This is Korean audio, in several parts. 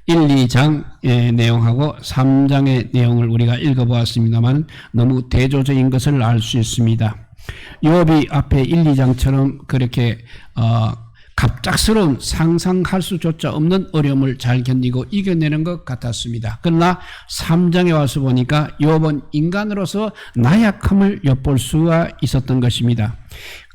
1, 2장의 내용하고 3장의 내용을 우리가 읽어보았습니다만 너무 대조적인 것을 알 수 있습니다. 욥이 앞에 1, 2장처럼 그렇게 갑작스러운 상상할 수조차 없는 어려움을 잘 견디고 이겨내는 것 같았습니다. 그러나 3장에 와서 보니까 욥은 인간으로서 나약함을 엿볼 수가 있었던 것입니다.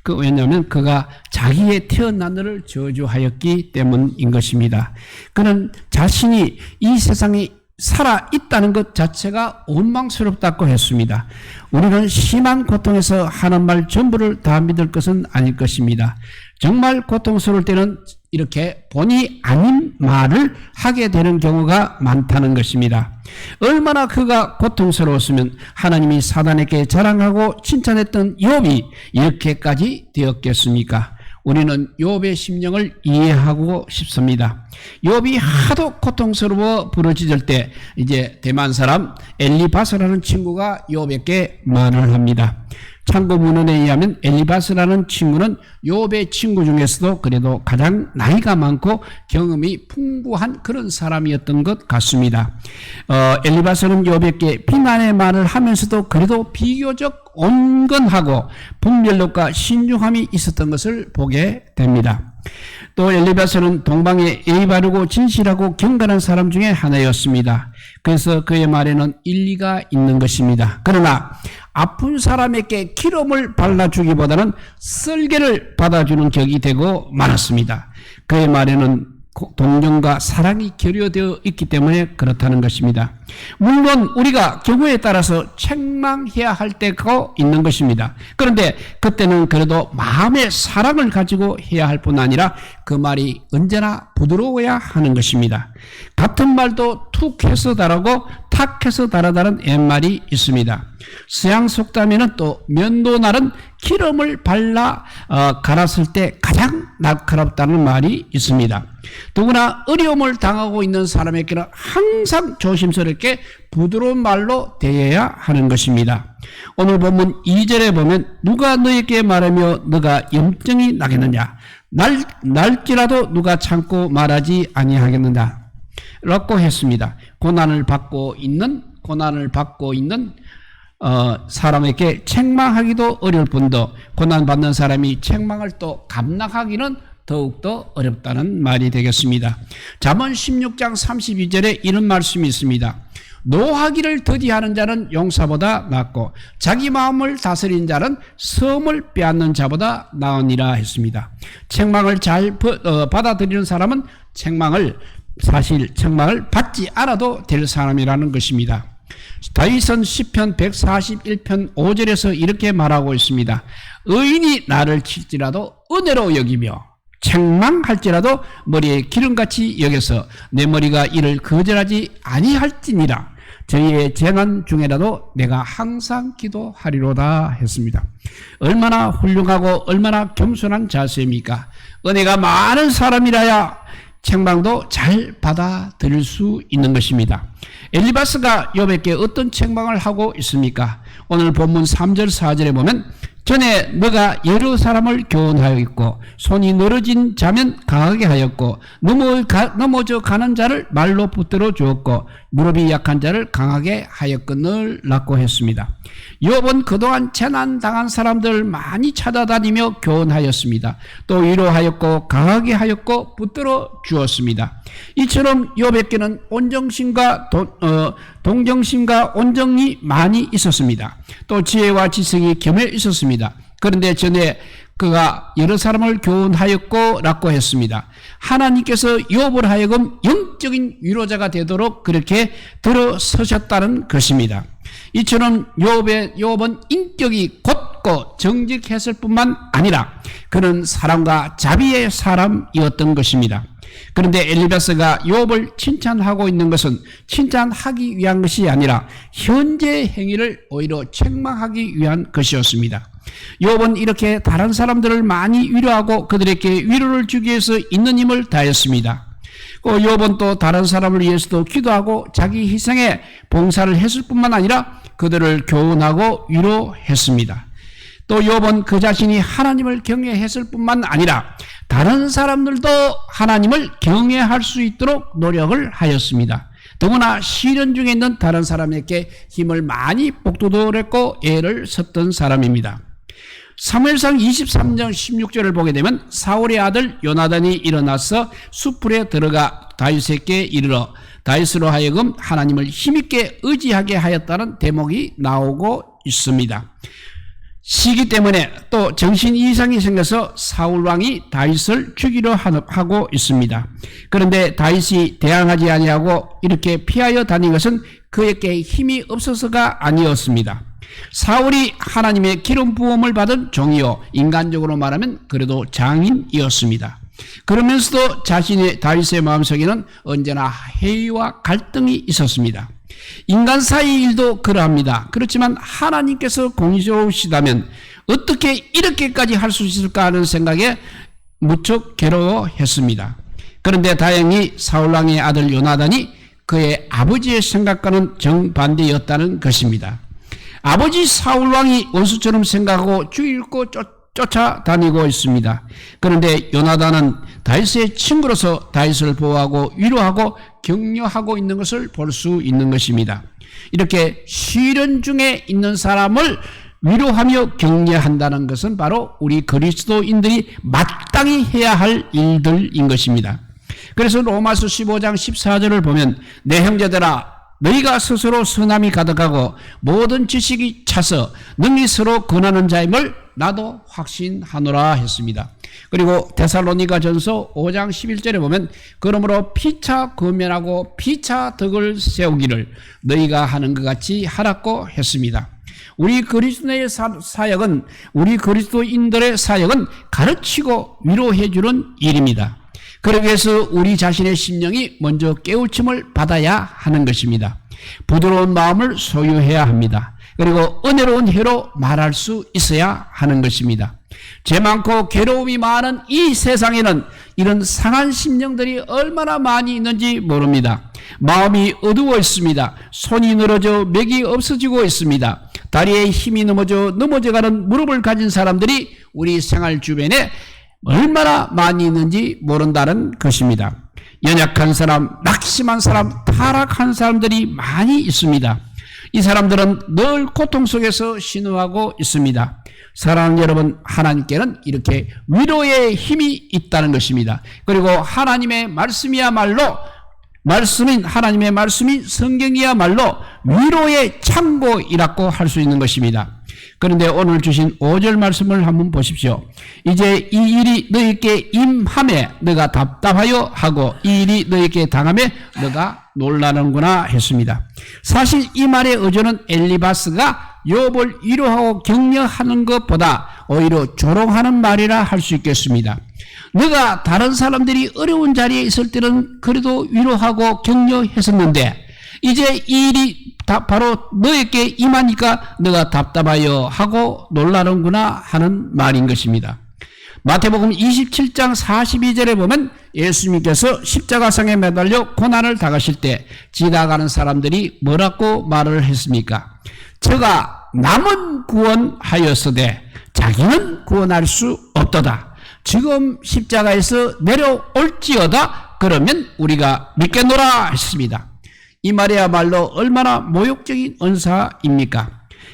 왜냐하면 그가 자기의 태어난 너를 저주하였기 때문인 것입니다. 그는 자신이 이 세상에 살아있다는 것 자체가 원망스럽다고 했습니다. 우리는 심한 고통에서 하는 말 전부를 다 믿을 것은 아닐 것입니다. 정말 고통스러울 때는 이렇게 본의 아닌 말을 하게 되는 경우가 많다는 것입니다. 얼마나 그가 고통스러웠으면 하나님이 사단에게 자랑하고 칭찬했던 욥이 이렇게까지 되었겠습니까? 우리는 욥의 심령을 이해하고 싶습니다. 욥이 하도 고통스러워 부르짖을 때 이제 대만 사람 엘리바스라는 친구가 욥에게 말을 합니다. 참고 문헌에 의하면 엘리바스라는 친구는 욥의 친구 중에서도 그래도 가장 나이가 많고 경험이 풍부한 그런 사람이었던 것 같습니다. 엘리바스는 욥에게 비난의 말을 하면서도 그래도 비교적 온건하고 분별력과 신중함이 있었던 것을 보게 됩니다. 또 엘리바스는 동방에 예의 바르고 진실하고 경건한 사람 중에 하나였습니다. 그래서 그의 말에는 일리가 있는 것입니다. 그러나 아픈 사람에게 기름을 발라주기보다는 썰개를 받아주는 격이 되고 말았습니다. 그의 말에는 동정과 사랑이 결여되어 있기 때문에 그렇다는 것입니다. 물론 우리가 경우에 따라서 책망해야 할 때가 있는 것입니다. 그런데 그때는 그래도 마음의 사랑을 가지고 해야 할 뿐 아니라 그 말이 언제나 부드러워야 하는 것입니다. 같은 말도 툭해서 다르고 탁해서 다르다는 옛말이 있습니다. 서양 속담에는 또 면도날은 기름을 발라 갈았을 때 가장 날카롭다는 말이 있습니다. 누구나 어려움을 당하고 있는 사람에게는 항상 조심스럽게 부드러운 말로 대해야 하는 것입니다. 오늘 본문 2절에 보면 누가 너에게 말하며 너가 염증이 나겠느냐 날지라도 누가 참고 말하지 아니하겠느냐 라고 했습니다. 고난을 받고 있는 사람에게 책망하기도 어려울 뿐더 고난받는 사람이 책망을 또 감당하기는 더욱더 어렵다는 말이 되겠습니다. 잠언 16장 32절에 이런 말씀이 있습니다. 노하기를 더디하는 자는 용사보다 낫고 자기 마음을 다스린 자는 섬을 빼앗는 자보다 나으니라 했습니다. 책망을 잘 받아들이는 사람은 책망을 받지 않아도 될 사람이라는 것입니다. 다윗은 시편 141편 5절에서 이렇게 말하고 있습니다. 의인이 나를 칠지라도 은혜로 여기며 책망할지라도 머리에 기름같이 여겨서 내 머리가 이를 거절하지 아니할지니라. 저희의 재난 중에라도 내가 항상 기도하리로다 했습니다. 얼마나 훌륭하고 얼마나 겸손한 자세입니까? 은혜가 많은 사람이라야 책망도 잘 받아들일 수 있는 것입니다. 엘리바스가 욥에게 어떤 책망을 하고 있습니까? 오늘 본문 3절 4절에 보면 전에 너가 여러 사람을 교훈하였고 손이 늘어진 자면 강하게 하였고 넘어져 가는 자를 말로 붙들어 주었고 무릎이 약한 자를 강하게 하였거늘 라고 했습니다. 욥은 그동안 재난당한 사람들을 많이 찾아다니며 교훈하였습니다. 또 위로하였고 강하게 하였고 붙들어 주었습니다. 이처럼 욥에게는 온정심과 동정심과 온정이 많이 있었습니다. 또 지혜와 지성이 겸해 있었습니다. 그런데 전에 그가 여러 사람을 교훈하였고 라고 했습니다. 하나님께서 욥을 하여금 영적인 위로자가 되도록 그렇게 들어서셨다는 것입니다. 이처럼 욥은 인격이 곧고 정직했을 뿐만 아니라 그는 사랑과 자비의 사람이었던 것입니다. 그런데 엘리바스가 욥을 칭찬하고 있는 것은 칭찬하기 위한 것이 아니라 현재의 행위를 오히려 책망하기 위한 것이었습니다. 욥은 이렇게 다른 사람들을 많이 위로하고 그들에게 위로를 주기 위해서 있는 힘을 다했습니다. 욥은 또 다른 사람을 위해서도 기도하고 자기 희생에 봉사를 했을 뿐만 아니라 그들을 교훈하고 위로했습니다. 또 욥은 그 자신이 하나님을 경외했을 뿐만 아니라 다른 사람들도 하나님을 경외할 수 있도록 노력을 하였습니다. 더구나 시련 중에 있는 다른 사람에게 힘을 많이 복돋았고 애를 썼던 사람입니다. 사무엘상 23장 16절을 보게 되면 사울의 아들 요나단이 일어나서 숯불에 들어가 다윗에게 이르러 다윗으로 하여금 하나님을 힘있게 의지하게 하였다는 대목이 나오고 있습니다. 시기 때문에 또 정신 이상이 생겨서 사울 왕이 다윗을 죽이려 하고 있습니다. 그런데 다윗이 대항하지 아니하고 이렇게 피하여 다닌 것은 그에게 힘이 없어서가 아니었습니다. 사울이 하나님의 기름 부음을 받은 종이요, 인간적으로 말하면 그래도 장인이었습니다. 그러면서도 자신의 다윗의 마음속에는 언제나 회의와 갈등이 있었습니다. 인간 사이 일도 그러합니다. 그렇지만 하나님께서 공의로우시다면 어떻게 이렇게까지 할 수 있을까 하는 생각에 무척 괴로워했습니다. 그런데 다행히 사울왕의 아들 요나단이 그의 아버지의 생각과는 정반대였다는 것입니다. 아버지 사울왕이 원수처럼 생각하고 죽이고 쫓아다니고 있습니다. 그런데 요나단은 다윗의 친구로서 다윗을 보호하고 위로하고 격려하고 있는 것을 볼 수 있는 것입니다. 이렇게 시련 중에 있는 사람을 위로하며 격려한다는 것은 바로 우리 그리스도인들이 마땅히 해야 할 일들인 것입니다. 그래서 로마서 15장 14절을 보면 내 형제들아 너희가 스스로 선함이 가득하고 모든 지식이 차서 능히 서로 권하는 자임을 나도 확신하노라 했습니다. 그리고 데살로니가전서 5장 11절에 보면 그러므로 피차 권면하고 피차 덕을 세우기를 너희가 하는 것 같이 하라고 했습니다. 우리 그리스도의 사역은, 우리 그리스도인들의 사역은 가르치고 위로해 주는 일입니다. 그러기 위해서 우리 자신의 심령이 먼저 깨우침을 받아야 하는 것입니다. 부드러운 마음을 소유해야 합니다. 그리고 은혜로운 혀로 말할 수 있어야 하는 것입니다. 죄 많고 괴로움이 많은 이 세상에는 이런 상한 심령들이 얼마나 많이 있는지 모릅니다. 마음이 어두워 있습니다. 손이 늘어져 맥이 없어지고 있습니다. 다리에 힘이 넘어져가는 무릎을 가진 사람들이 우리 생활 주변에 얼마나 많이 있는지 모른다는 것입니다. 연약한 사람, 낙심한 사람, 타락한 사람들이 많이 있습니다. 이 사람들은 늘 고통 속에서 신음하고 있습니다. 사랑하는 여러분, 하나님께는 이렇게 위로의 힘이 있다는 것입니다. 그리고 하나님의 말씀이야말로 하나님의 말씀이 성경이야말로 위로의 창고이라고 할 수 있는 것입니다. 그런데 오늘 주신 5절 말씀을 한번 보십시오. 이제 이 일이 너희에게 임함에 너가 답답하여 하고 이 일이 너희에게 당함에 너가 놀라는구나 했습니다. 사실 이 말의 의도는 엘리바스가 욥을 위로하고 격려하는 것보다 오히려 조롱하는 말이라 할 수 있겠습니다. 너가 다른 사람들이 어려운 자리에 있을 때는 그래도 위로하고 격려했었는데 이제 이 일이 바로 너에게 임하니까 너가 답답하여 하고 놀라는구나 하는 말인 것입니다. 마태복음 27장 42절에 보면 예수님께서 십자가상에 매달려 고난을 당하실 때 지나가는 사람들이 뭐라고 말을 했습니까? 저가 남은 구원하였으되 자기는 구원할 수 없도다. 지금 십자가에서 내려올지어다. 그러면 우리가 믿겠노라 했습니다. 이 말이야말로 얼마나 모욕적인 언사입니까?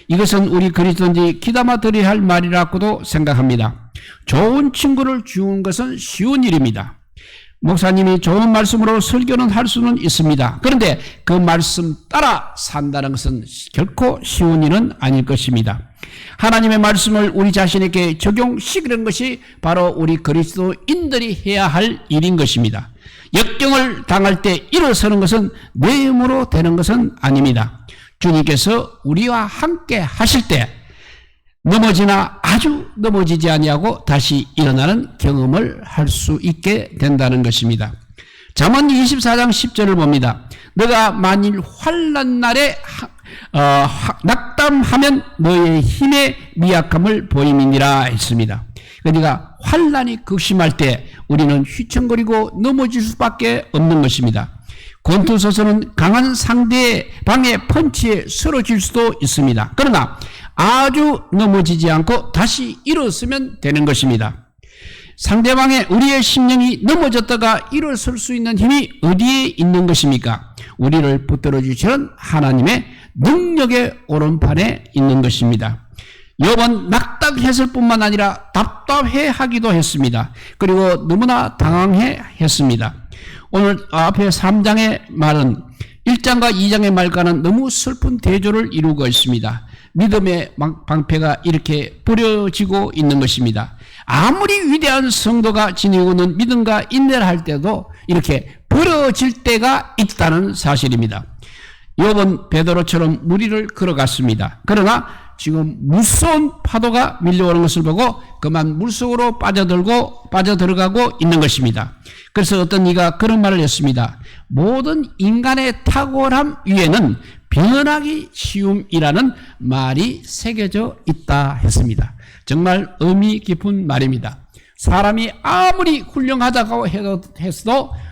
이것은 우리 그리스도인들이 귀담아 들어야 할 말이라고도 생각합니다. 좋은 친구를 주는 것은 쉬운 일입니다. 목사님이 좋은 말씀으로 설교는 할 수는 있습니다. 그런데 그 말씀 따라 산다는 것은 결코 쉬운 일은 아닐 것입니다. 하나님의 말씀을 우리 자신에게 적용시키는 것이 바로 우리 그리스도인들이 해야 할 일인 것입니다. 역경을 당할 때 일어서는 것은 내 힘으로 되는 것은 아닙니다. 주님께서 우리와 함께 하실 때 넘어지나 아주 넘어지지 아니하고 다시 일어나는 경험을 할 수 있게 된다는 것입니다. 잠언 24장 10절을 봅니다. 너가 만일 환난 날에 낙담하면 너의 힘의 미약함을 보임이니라 했습니다. 그러니까 환난이 극심할 때 우리는 휘청거리고 넘어질 수밖에 없는 것입니다. 곤투서서는 강한 상대방의 펀치에 쓰러질 수도 있습니다. 그러나 아주 넘어지지 않고 다시 일어서면 되는 것입니다. 상대방의 우리의 심령이 넘어졌다가 일어설 수 있는 힘이 어디에 있는 것입니까? 우리를 붙들어 주시는 하나님의 능력의 오른팔에 있는 것입니다. 욥은 낙담했을 뿐만 아니라 답답해하기도 했습니다. 그리고 너무나 당황했습니다. 오늘 앞에 3장의 말은 1장과 2장의 말과는 너무 슬픈 대조를 이루고 있습니다. 믿음의 방패가 이렇게 버려지고 있는 것입니다. 아무리 위대한 성도가 지니고 있는 믿음과 인내를 할 때도 이렇게 버려질 때가 있다는 사실입니다. 욥은 베드로처럼 무리를 걸어갔습니다. 그러나 지금 무서운 파도가 밀려오는 것을 보고 그만 물속으로 빠져들어가고 있는 것입니다. 그래서 어떤 이가 그런 말을 했습니다. 모든 인간의 탁월함 위에는 변하기 쉬움이라는 말이 새겨져 있다 했습니다. 정말 의미 깊은 말입니다. 사람이 아무리 훌륭하다고 해도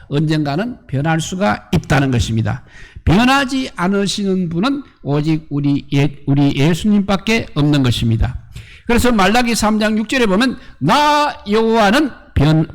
언젠가는 변할 수가 있다는 것입니다. 변하지 않으시는 분은 오직 우리 예수님밖에 없는 것입니다. 그래서 말라기 3장 6절에 보면 나 여호와는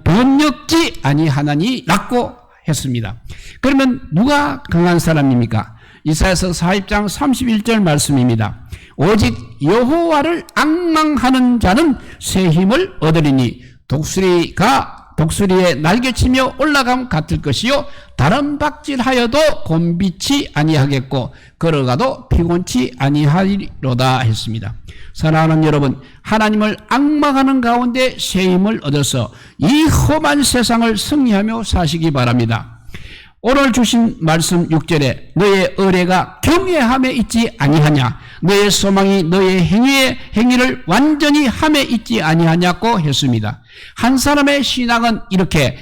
변혁지 아니하나니라고 했습니다. 그러면 누가 강한 사람입니까? 이사야서 40장 31절 말씀입니다. 오직 여호와를 앙망하는 자는 새 힘을 얻으리니 독수리의 날개치며 올라감 같을 것이요 다른 박질하여도 곤비치 아니하겠고 걸어가도 피곤치 아니하리로다 했습니다. 사랑하는 여러분, 하나님을 앙망하는 가운데 새 힘을 얻어서 이 험한 세상을 승리하며 사시기 바랍니다. 오늘 주신 말씀 6절에 너의 의뢰가 경외함에 있지 아니하냐, 너의 소망이 너의 행위를 완전히 함에 있지 아니하냐고 했습니다. 한 사람의 신앙은 이렇게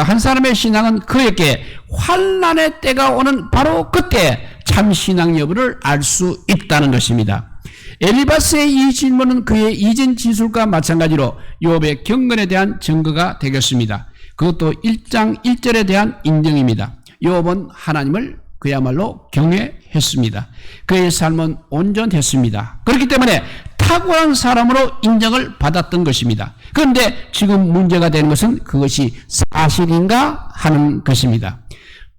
한 사람의 신앙은 그에게 환난의 때가 오는 바로 그때 참 신앙 여부를 알 수 있다는 것입니다. 엘리바스의 이 질문은 그의 이전 지술과 마찬가지로 욥의 경건에 대한 증거가 되겠습니다. 그것도 1장 1절에 대한 인정입니다. 욥은 하나님을 그야말로 경외했습니다. 그의 삶은 온전했습니다. 그렇기 때문에 탁월한 사람으로 인정을 받았던 것입니다. 그런데 지금 문제가 되는 것은 그것이 사실인가 하는 것입니다.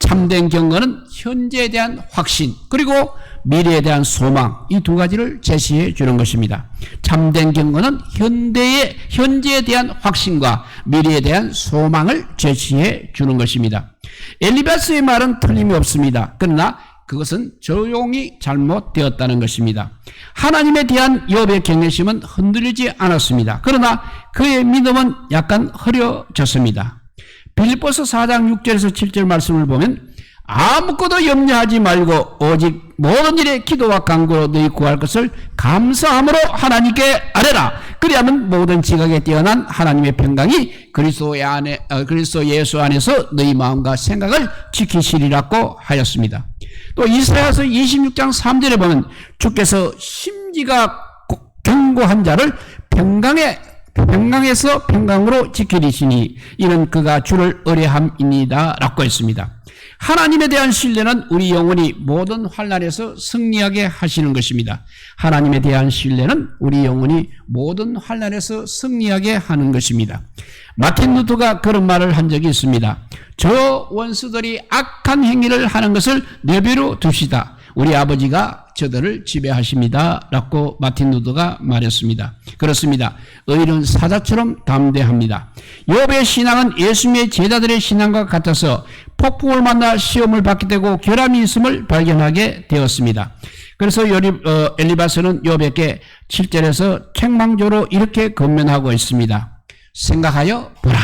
참된 경건은 현재에 대한 확신 그리고 미래에 대한 소망, 이 두 가지를 제시해 주는 것입니다. 참된 경건은 현재에 대한 확신과 미래에 대한 소망을 제시해 주는 것입니다. 엘리바스의 말은 틀림이 없습니다. 그러나 그것은 조용히 잘못되었다는 것입니다. 하나님에 대한 욥의 경외심은 흔들리지 않았습니다. 그러나 그의 믿음은 약간 흐려졌습니다. 빌립보서 4장 6절에서 7절 말씀을 보면 아무것도 염려하지 말고 오직 모든 일에 기도와 간구로 너희 구할 것을 감사함으로 하나님께 아뢰라. 그리하면 모든 지각에 뛰어난 하나님의 평강이 그리스도 예수 안에서 너희 마음과 생각을 지키시리라고 하였습니다. 또 이사야서 26장 3절에 보면 주께서 심지가 견고한 자를 평강에서 평강으로 지키리시니 이는 그가 주를 의뢰함이니이다 라고 했습니다. 하나님에 대한 신뢰는 우리 영혼이 모든 환난에서 승리하게 하시는 것입니다. 하나님에 대한 신뢰는 우리 영혼이 모든 환난에서 승리하게 하는 것입니다. 마틴 루터가 그런 말을 한 적이 있습니다. 저 원수들이 악한 행위를 하는 것을 내버려 둡시다. 우리 아버지가 저들을 지배하십니다. 라고 마틴 루터가 말했습니다. 그렇습니다. 의인은 사자처럼 담대합니다. 욥의 신앙은 예수님의 제자들의 신앙과 같아서 폭풍을 만나 시험을 받게 되고 결함이 있음을 발견하게 되었습니다. 그래서 엘리바스는 욥에게 7절에서 책망조로 이렇게 권면하고 있습니다. 생각하여 보라.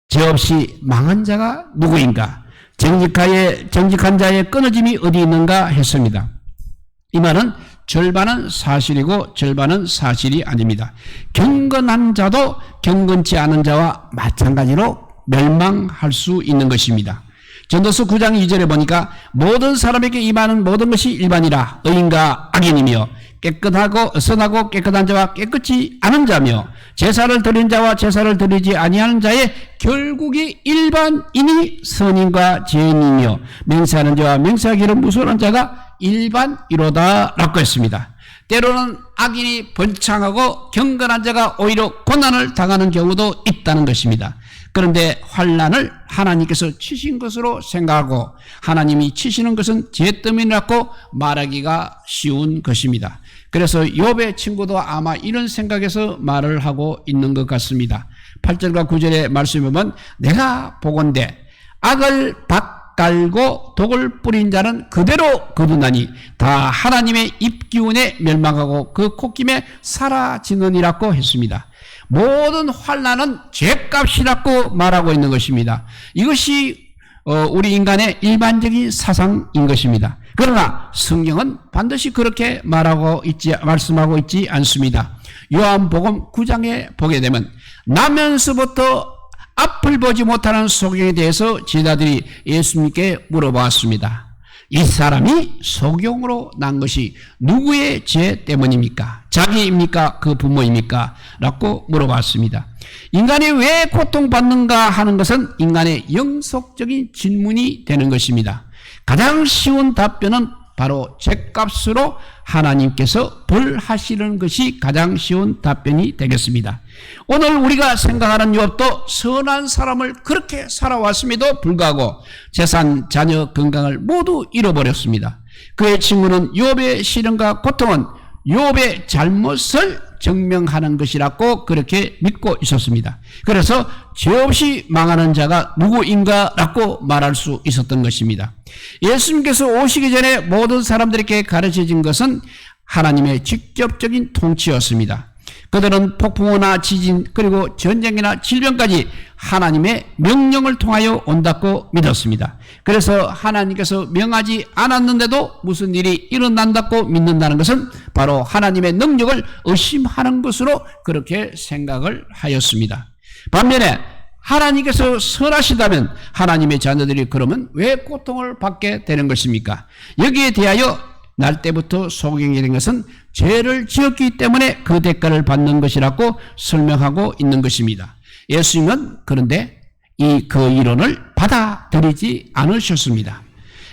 죄 없이 망한 자가 누구인가? 정직한 자의 끊어짐이 어디 있는가 했습니다. 이 말은 절반은 사실이고 절반은 사실이 아닙니다. 경건한 자도 경건치 않은 자와 마찬가지로 멸망할 수 있는 것입니다. 전도서 9장 2절에 보니까 모든 사람에게 임하는 모든 것이 일반이라 의인과 악인이며 깨끗하고 선하고 깨끗한 자와 깨끗이 않은 자며 제사를 드린 자와 제사를 드리지 아니하는 자의 결국이 일반인이 선인과 죄인이며 맹세하는 자와 맹세하기를 무서워하는 자가 일반이로다 라고 했습니다. 때로는 악인이 번창하고 경건한 자가 오히려 고난을 당하는 경우도 있다는 것입니다. 그런데 환난을 하나님께서 치신 것으로 생각하고 하나님이 치시는 것은 죄 때문이라고 말하기가 쉬운 것입니다. 그래서 욥의 친구도 아마 이런 생각에서 말을 하고 있는 것 같습니다. 8절과 9절의 말씀에 보면 내가 보건대 악을 밭갈고 독을 뿌린 자는 그대로 거두나니 다 하나님의 입기운에 멸망하고 그 콧김에 사라지느니라고 했습니다. 모든 환난은 죄값이라고 말하고 있는 것입니다. 이것이 우리 인간의 일반적인 사상인 것입니다. 그러나 성경은 반드시 그렇게 말씀하고 있지 않습니다. 요한복음 9장에 보게 되면 나면서부터 앞을 보지 못하는 소경에 대해서 제자들이 예수님께 물어보았습니다. 이 사람이 소경으로 난 것이 누구의 죄 때문입니까? 자기입니까? 그 부모입니까? 라고 물어봤습니다. 인간이 왜 고통받는가 하는 것은 인간의 영속적인 질문이 되는 것입니다. 가장 쉬운 답변은 바로 죄값으로 하나님께서 벌하시는 것이 가장 쉬운 답변이 되겠습니다. 오늘 우리가 생각하는 욥도 선한 사람을 그렇게 살아왔음에도 불구하고 재산, 자녀, 건강을 모두 잃어버렸습니다. 그의 친구는 욥의 시련과 고통은 욥의 잘못을 증명하는 것이라고 그렇게 믿고 있었습니다. 그래서 죄 없이 망하는 자가 누구인가 라고 말할 수 있었던 것입니다. 예수님께서 오시기 전에 모든 사람들에게 가르쳐진 것은 하나님의 직접적인 통치였습니다. 그들은 폭풍우나 지진 그리고 전쟁이나 질병까지 하나님의 명령을 통하여 온다고 믿었습니다. 그래서 하나님께서 명하지 않았는데도 무슨 일이 일어난다고 믿는다는 것은 바로 하나님의 능력을 의심하는 것으로 그렇게 생각을 하였습니다. 반면에 하나님께서 선하시다면 하나님의 자녀들이 그러면 왜 고통을 받게 되는 것입니까? 여기에 대하여 날 때부터 소경이 된 것은 죄를 지었기 때문에 그 대가를 받는 것이라고 설명하고 있는 것입니다. 예수님은 그런데 그 이론을 받아들이지 않으셨습니다.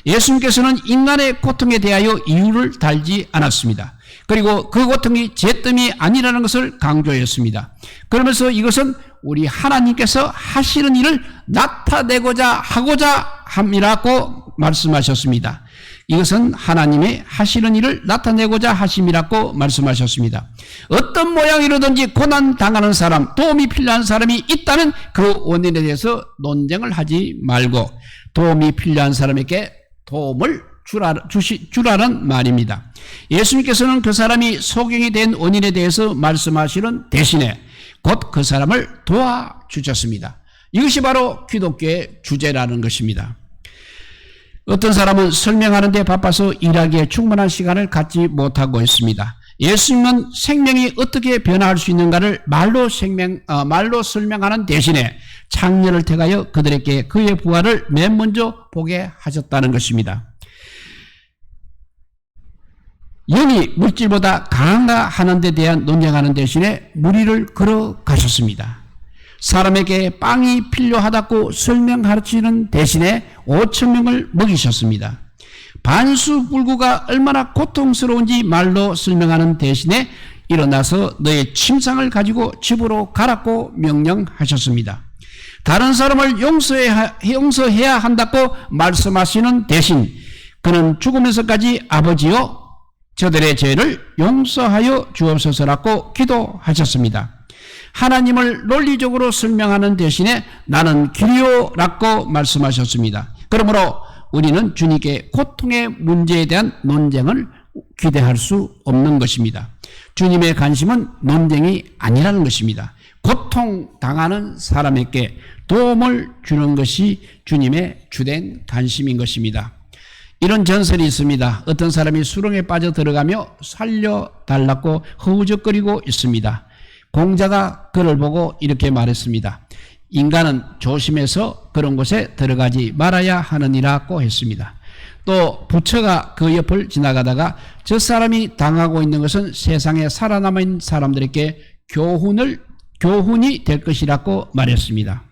예수님께서는 인간의 고통에 대하여 이유를 달지 않았습니다. 그리고 그 고통이 죄 때문이 아니라는 것을 강조했습니다. 그러면서 이것은 우리 하나님께서 하시는 일을 나타내고자 하고자 함이라고 말씀하셨습니다. 이것은 하나님의 하시는 일을 나타내고자 하심이라고 말씀하셨습니다. 어떤 모양이로든지 고난 당하는 사람, 도움이 필요한 사람이 있다면 그 원인에 대해서 논쟁을 하지 말고 도움이 필요한 사람에게 도움을 주라는 말입니다. 예수님께서는 그 사람이 소경이 된 원인에 대해서 말씀하시는 대신에 곧 그 사람을 도와주셨습니다. 이것이 바로 기독교의 주제라는 것입니다. 어떤 사람은 설명하는 데 바빠서 일하기에 충분한 시간을 갖지 못하고 있습니다. 예수님은 생명이 어떻게 변화할 수 있는가를 말로 설명하는 대신에 창녀를 택하여 그들에게 그의 부활을 맨 먼저 보게 하셨다는 것입니다. 영이 물질보다 강한가 하는 데 대한 논쟁하는 대신에 무리를 걸어가셨습니다. 사람에게 빵이 필요하다고 설명하시는 대신에 5,000명을 먹이셨습니다. 반수불구가 얼마나 고통스러운지 말로 설명하는 대신에 일어나서 너의 침상을 가지고 집으로 가라고 명령하셨습니다. 다른 사람을 용서해야 한다고 말씀하시는 대신 그는 죽으면서까지 아버지여 저들의 죄를 용서하여 주옵소서라고 기도하셨습니다. 하나님을 논리적으로 설명하는 대신에 나는 길이요라고 말씀하셨습니다. 그러므로 우리는 주님께 고통의 문제에 대한 논쟁을 기대할 수 없는 것입니다. 주님의 관심은 논쟁이 아니라는 것입니다. 고통당하는 사람에게 도움을 주는 것이 주님의 주된 관심인 것입니다. 이런 전설이 있습니다. 어떤 사람이 수렁에 빠져 들어가며 살려달라고 허우적거리고 있습니다. 공자가 그를 보고 이렇게 말했습니다. 인간은 조심해서 그런 곳에 들어가지 말아야 하느니라고 했습니다. 또 부처가 그 옆을 지나가다가 저 사람이 당하고 있는 것은 세상에 살아남은 사람들에게 교훈이 될 것이라고 말했습니다.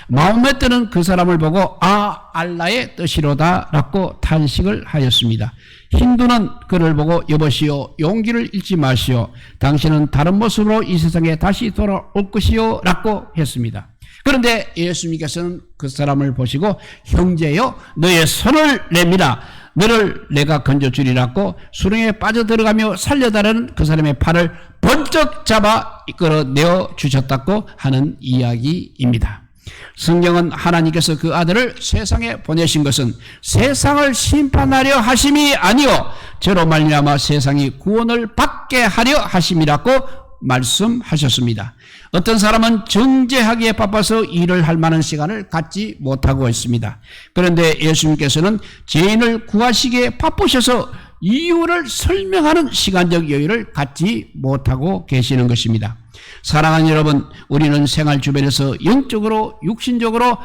마호메트는 그 사람을 보고 알라의 뜻이로다 라고 탄식을 하였습니다. 힌두는 그를 보고 여보시오, 용기를 잃지 마시오, 당신은 다른 모습으로 이 세상에 다시 돌아올 것이요 라고 했습니다. 그런데 예수님께서는 그 사람을 보시고 형제여, 너의 손을 내밀어 너를 내가 건져주리라고 수렁에 빠져들어가며 살려달라는 그 사람의 팔을 번쩍 잡아 이끌어내어 주셨다고 하는 이야기입니다. 성경은 하나님께서 그 아들을 세상에 보내신 것은 세상을 심판하려 하심이 아니요 저로 말미암아 세상이 구원을 받게 하려 하심이라고 말씀하셨습니다. 어떤 사람은 정죄하기에 바빠서 일을 할 만한 시간을 갖지 못하고 있습니다. 그런데 예수님께서는 죄인을 구하시기에 바쁘셔서 이유를 설명하는 시간적 여유를 갖지 못하고 계시는 것입니다. 사랑하는 여러분, 우리는 생활 주변에서 영적으로 육신적으로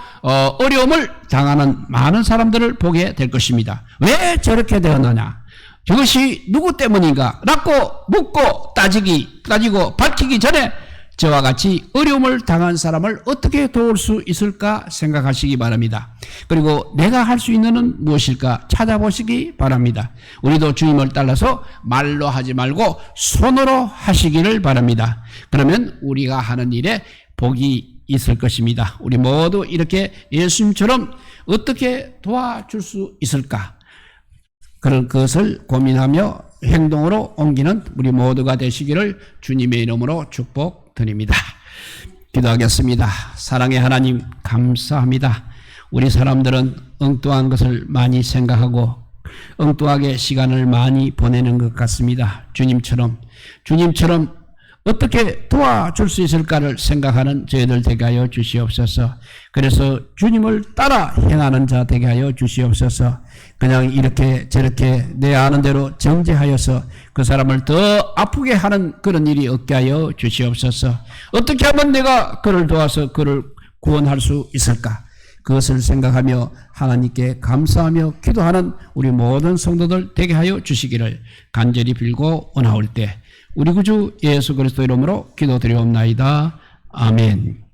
어려움을 당하는 많은 사람들을 보게 될 것입니다. 왜 저렇게 되었느냐, 저것이 누구 때문인가 라고 묻고 따지고 밝히기 전에 저와 같이 어려움을 당한 사람을 어떻게 도울 수 있을까 생각하시기 바랍니다. 그리고 내가 할 수 있는 건 무엇일까 찾아보시기 바랍니다. 우리도 주님을 따라서 말로 하지 말고 손으로 하시기를 바랍니다. 그러면 우리가 하는 일에 복이 있을 것입니다. 우리 모두 이렇게 예수님처럼 어떻게 도와줄 수 있을까, 그런 것을 고민하며 행동으로 옮기는 우리 모두가 되시기를 주님의 이름으로 축복드립니다. 기도하겠습니다. 사랑의 하나님, 감사합니다. 우리 사람들은 엉뚱한 것을 많이 생각하고 엉뚱하게 시간을 많이 보내는 것 같습니다. 주님처럼 어떻게 도와줄 수 있을까를 생각하는 저희들 되게 하여 주시옵소서. 그래서 주님을 따라 행하는 자 되게 하여 주시옵소서. 그냥 이렇게 저렇게 내 아는 대로 정죄하여서 그 사람을 더 아프게 하는 그런 일이 없게 하여 주시옵소서. 어떻게 하면 내가 그를 도와서 그를 구원할 수 있을까, 그것을 생각하며 하나님께 감사하며 기도하는 우리 모든 성도들 되게 하여 주시기를 간절히 빌고 원하올 때 우리 구주 예수 그리스도 이름으로 기도드리옵나이다. 아멘.